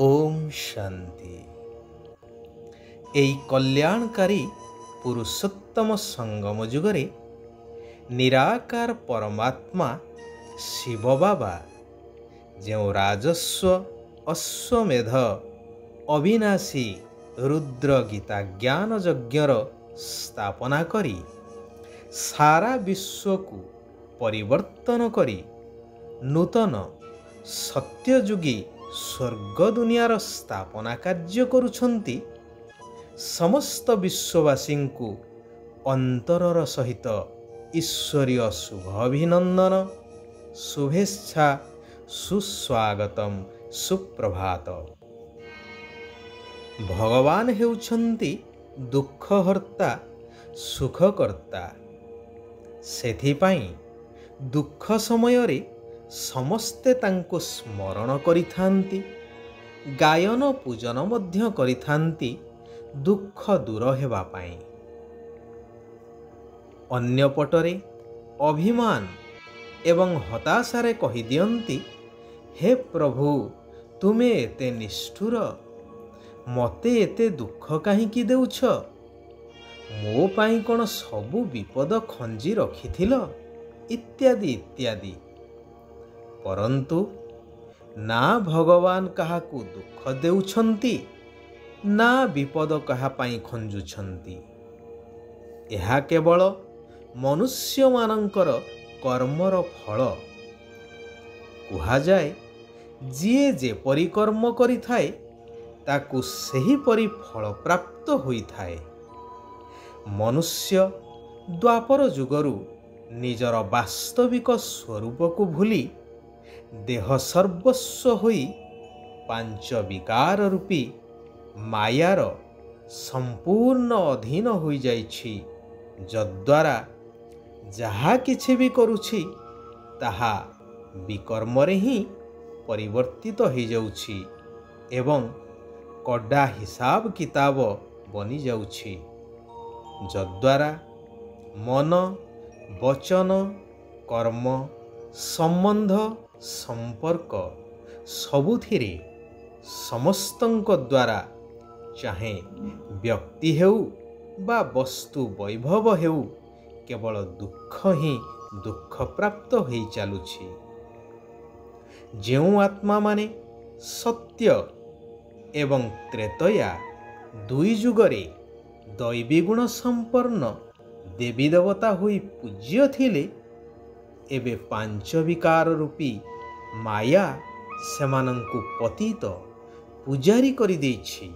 ओम शांति। एई कल्याणकारी पुरुषोत्तम संगम जुगरे निराकार परमात्मा शिव बाबा जो राजस्व अश्वमेध अविनाशी रुद्र गीता ज्ञान यज्ञर स्थापना करी सारा विश्व को परिवर्तन करी नूतन सत्ययुगी स्वर्ग दुनियार स्थापना कार्य करुछंती। समस्त विश्ववासी को अंतरर सहित ईश्वरीय शुभ अभिनंदन शुभेच्छा सुस्वागतम सुप्रभात। भगवान हेउछंती दुःखहर्ता सुखकर्ता। सेथिपाई दुःख समय रे समस्ते तांको स्मरण करिथांती, गायन पूजन मध्य करिथांती दुःख दूर हेबा पाई। अन्य पटरे अभिमान एवं हताशारे कहि दियंती, हे प्रभु तुमे एते निष्ठुर, मते एते दुःख काहिंकी देउछ, मो पाई कोन सबु विपद खंजी रखिथिल इत्यादि इत्यादि। परंतु ना भगवान काहाकू दुख देउछंती ना विपद काहा पाई खंजुछंती। एहा केवल मनुष्य मानंकर कर्मर फल। कुहा जाए जिए जेपरि कर्म करिथाए ताकू सेही परि फल प्राप्त होइथाए। मनुष्य द्वापर जुगरु निजर वास्तविक स्वरूप को भूली देह सर्वस्व होई पांच विकार रूपी मायार संपूर्ण अधीन होई जाइछि, जद्वारा जहा किछि भी करुछि ताहा विकर्मरे ही परिवर्तित हो जाउछि एवं कड़ा हिसाब किताब बनी जाउछि, जद्वारा मन वचन कर्म संबंध संपर्क सबुथिरे समस्तंक द्वारा चाहे व्यक्ति हेउ बा वस्तु वैभव हेउ केवल दुख ही दुख प्राप्त होई चालुछि। जेउ आत्मा माने सत्य एवं त्रेतया दुई जुगरे दैवी गुण संपन्न देवी देवता होई पूज्य थिले, एबे पांच विकार रूपी माया सेमानंकु पतित पूजारी करि देछि।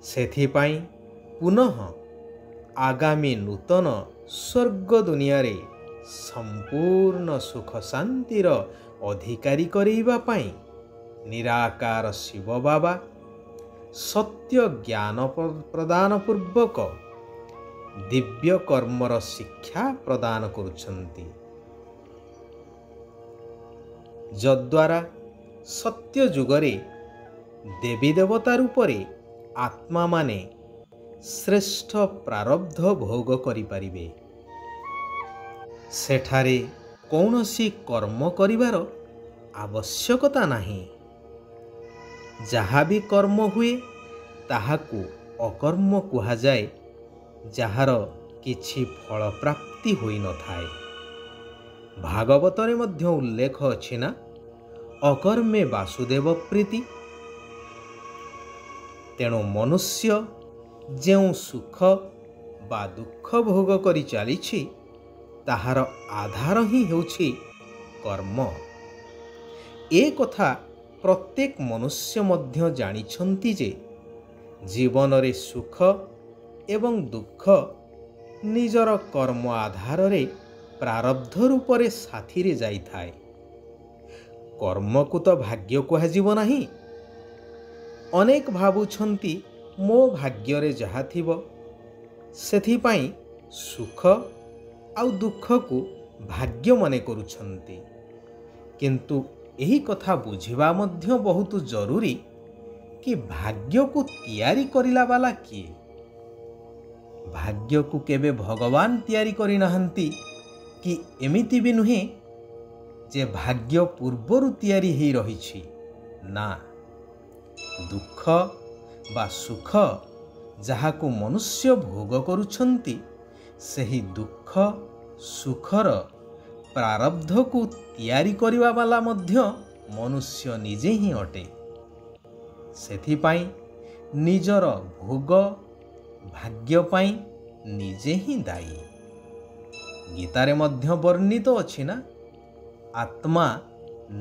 सेथिपाई पुनः आगामी नूतन स्वर्ग दुनिया रे संपूर्ण सुख शांतिर अधिकारी करेइबा पाई निराकार शिव बाबा सत्य ज्ञान प्रदान पूर्वक दिव्य कर्मर शिक्षा प्रदान करुछंती, जद्वारा सत्य जुगरे देवी देवता रूपरे आत्मा माने श्रेष्ठ प्रारब्ध भोग करि पारिबे। सेठारे कौनसी कर्म करिवार आवश्यकता नाही। जहा भी कर्म हुए ताहाकू अकर्म कुहा जाए, जहार किछि फल प्राप्ति होई न थाए। भागवतरे मध्य उल्लेख अछि ना, अकर्मे वासुदेव प्रीति। तेणु मनुष्य जेउ सुख बा दुख भोग करि चालिछि ताहार आधार ही हेउछि कर्म। ए कथा प्रत्येक मनुष्य मध्य जानिछंती जे जीवन रे सुख एवं दुख निजर कर्म आधार रे प्रारब्ध रूपरे साथी रे जाई थाए। कर्म को तो भाग्य कहा जीव नाही। अनेक भावुछंती मो भाग्य रे जहा थिबो सेथिपाई सुख आउ दुख को भाग्य मने करुछंती। किंतु एही कथा बुझिबा मध्य बहुत जरूरी कि भाग्य को तैयारी करिला वाला किए। भाग्य को केबे भगवान तैयारी करि नहंती कि एमिति भी नुहे जे भाग्य पूर्वरु तैयारी ही रहिछि ना, ଦୁଃଖ ବା ସୁଖ ଯାହାକୁ ମନୁଷ୍ୟ ଭୋଗ କରୁଛନ୍ତି, ସେହି ଦୁଃଖ ସୁଖର ପ୍ରାରବ୍ଧକୁ ତିଆରି କରିବା ବାଲା ମଧ୍ୟ ମନୁଷ୍ୟ ନିଜେ ହିଁ ଅଟେ। ସେଥିପାଇଁ ନିଜର ଭୋଗ ଭାଗ୍ୟ ପାଇଁ ନିଜେ ହିଁ ଦାୟୀ। ଗୀତାରେ ମଧ୍ୟ ବର୍ଣ୍ଣିତ ଅଛି ନା, ଆତ୍ମା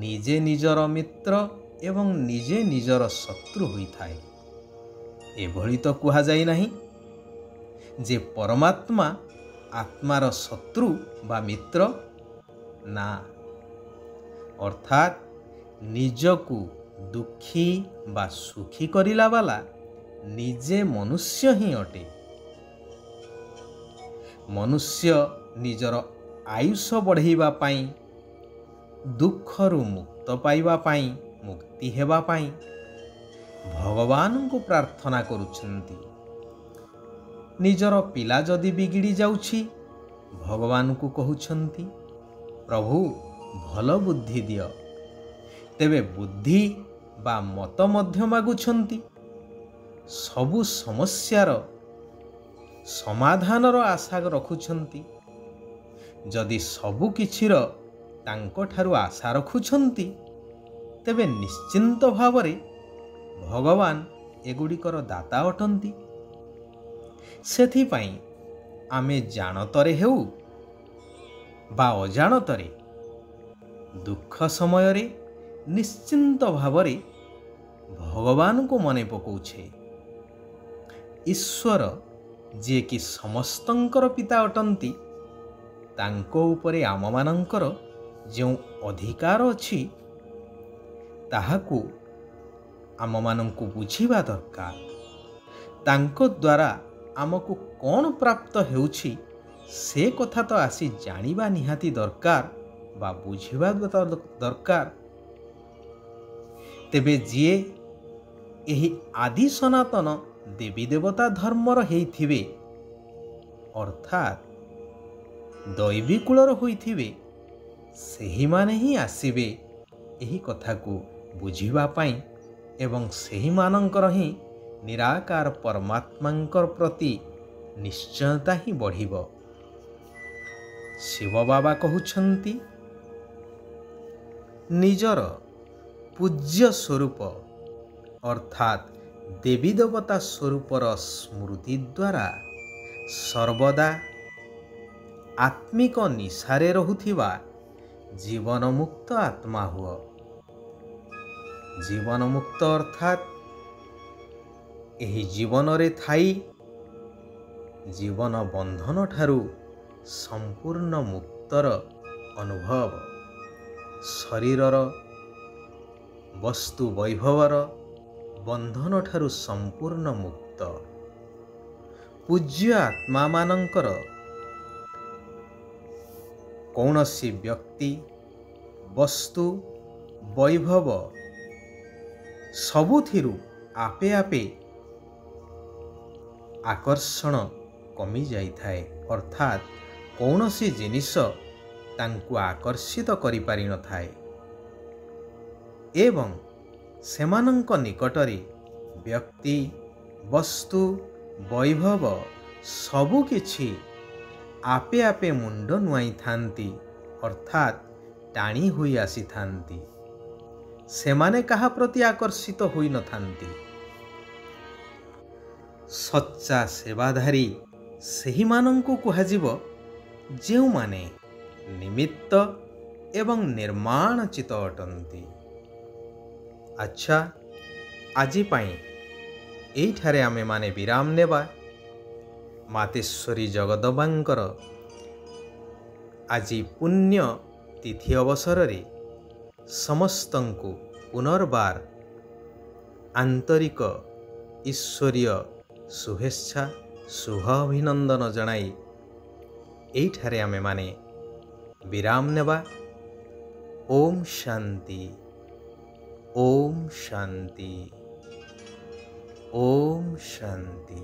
ନିଜେ ନିଜର ମିତ୍ର ଏବଂ ନିଜେ ନିଜର ଶତ୍ରୁ ହୋଇଥାଏ। ଏଭଳି ତ କୁହାଯାଇ ନାହିଁ ଯେ ପରମାତ୍ମା ଆତ୍ମାର ଶତ୍ରୁ ବା ମିତ୍ର। ନା, ଅର୍ଥାତ୍ ନିଜକୁ ଦୁଃଖୀ ବା ସୁଖୀ କରିଲା ବାଲା ନିଜେ ମନୁଷ୍ୟ ହିଁ ଅଟେ। ମନୁଷ୍ୟ ନିଜର ଆୟୁଷ ବଢ଼ାଇବା ପାଇଁ, ଦୁଃଖରୁ ମୁକ୍ତ ପାଇବା ପାଇଁ, ମୁକ୍ତି ହେବା ପାଇଁ ଭଗବାନଙ୍କୁ ପ୍ରାର୍ଥନା କରୁଛନ୍ତି। ନିଜର ପିଲା ଯଦି ବିଗିଡ଼ି ଯାଉଛି, ଭଗବାନଙ୍କୁ କହୁଛନ୍ତି, ପ୍ରଭୁ ଭଲ ବୁଦ୍ଧି ଦିଅ। ତେବେ ବୁଦ୍ଧି ବା ମତ ମଧ୍ୟ ମାଗୁଛନ୍ତି। ସବୁ ସମସ୍ୟାର ସମାଧାନର ଆଶା ରଖୁଛନ୍ତି। ଯଦି ସବୁ କିଛିର ତାଙ୍କଠାରୁ ଆଶା ରଖୁଛନ୍ତି, ତେବେ ନିଶ୍ଚିନ୍ତ ଭାବରେ ଭଗବାନ ଏଗୁଡ଼ିକର ଦାତା ଅଟନ୍ତି। ସେଥିପାଇଁ ଆମେ ଜାଣତରେ ହେଉ ବା ଅଜାଣତରେ ଦୁଃଖ ସମୟରେ ନିଶ୍ଚିନ୍ତ ଭାବରେ ଭଗବାନଙ୍କୁ ମନେ ପକାଉଛେ। ଈଶ୍ୱର ଯିଏକି ସମସ୍ତଙ୍କର ପିତା ଅଟନ୍ତି, ତାଙ୍କ ଉପରେ ଆମମାନଙ୍କର ଯେଉଁ ଅଧିକାର ଅଛି, ତାହାକୁ ଆମମାନଙ୍କୁ ବୁଝିବା ଦରକାର। ତାଙ୍କ ଦ୍ୱାରା ଆମକୁ କ'ଣ ପ୍ରାପ୍ତ ହେଉଛି, ସେ କଥା ତ ଆସି ଜାଣିବା ନିହାତି ଦରକାର ବା ବୁଝିବା ଦରକାର। ତେବେ ଯିଏ ଏହି ଆଦି ସନାତନ ଦେବୀ ଦେବତା ଧର୍ମର ହେଇଥିବେ, ଅର୍ଥାତ୍ ଦୈବୀ କୂଳର ହୋଇଥିବେ, ସେହିମାନେ ହିଁ ଆସିବେ ଏହି କଥାକୁ ବୁଝିବା ପାଇଁ ଏବଂ ସେହିମାନଙ୍କର ହିଁ ନିରାକାର ପରମାତ୍ମାଙ୍କର ପ୍ରତି ନିଶ୍ଚୟତା ହିଁ ବଢ଼ିବ। ଶିବ ବାବା କହୁଛନ୍ତି, ନିଜର ପୂଜ୍ୟ ସ୍ୱରୂପ ଅର୍ଥାତ୍ ଦେବୀ ଦେବତା ସ୍ୱରୂପର ସ୍ମୃତି ଦ୍ୱାରା ସର୍ବଦା ଆତ୍ମିକ ନିଶାରେ ରହୁଥିବା ଜୀବନମୁକ୍ତ ଆତ୍ମା ହୁଅ। ଜୀବନମୁକ୍ତ ଅର୍ଥାତ୍ ଏହି ଜୀବନରେ ଥାଇ ଜୀବନ ବନ୍ଧନଠାରୁ ସମ୍ପୂର୍ଣ୍ଣ ମୁକ୍ତର ଅନୁଭବ, ଶରୀରର ବସ୍ତୁ ବୈଭବର ବନ୍ଧନଠାରୁ ସମ୍ପୂର୍ଣ୍ଣ ମୁକ୍ତ। ପୂଜ୍ୟ ଆତ୍ମାମାନଙ୍କର କୌଣସି ବ୍ୟକ୍ତି, ବସ୍ତୁ, ବୈଭବ ସବୁଥିରୁ ଆପେ ଆପେ ଆକର୍ଷଣ କମିଯାଇଥାଏ। ଅର୍ଥାତ୍ କୌଣସି ଜିନିଷ ତାଙ୍କୁ ଆକର୍ଷିତ କରିପାରିନଥାଏ ଏବଂ ସେମାନଙ୍କ ନିକଟରେ ବ୍ୟକ୍ତି, ବସ୍ତୁ, ବୈଭବ ସବୁକିଛି ଆପେ ଆପେ ମୁଣ୍ଡ ନୁଆଁଇଥାନ୍ତି, ଅର୍ଥାତ୍ ଟାଣି ହୋଇ ଆସିଥାନ୍ତି। ସେମାନେ କାହା ପ୍ରତି ଆକର୍ଷିତ ହୋଇନଥାନ୍ତି। ସଚ୍ଚା ସେବାଧାରୀ ସେହିମାନଙ୍କୁ କୁହାଯିବ, ଯେଉଁମାନେ ନିମିତ୍ତ ଏବଂ ନିର୍ମାଣଚିତ ଅଟନ୍ତି। ଆଚ୍ଛା, ଆଜି ପାଇଁ ଏଇଠାରେ ଆମେମାନେ ବିରାମ ନେବା। ମାତେଶ୍ୱରୀ ଜଗଦମ୍ବାଙ୍କର ଆଜି ପୁଣ୍ୟ ତିଥି ଅବସରରେ ସମସ୍ତଙ୍କୁ ପୁନର୍ବାର ଆନ୍ତରିକ ଈଶ୍ୱରୀୟ ଶୁଭେଚ୍ଛା, ଶୁଭ ଅଭିନନ୍ଦନ ଜଣାଇ ଏଇଠାରେ ଆମେମାନେ ବିରାମ ନେବା। ଓମ୍ ଶାନ୍ତି, ଓମ୍ ଶାନ୍ତି, ଓମ୍ ଶାନ୍ତି।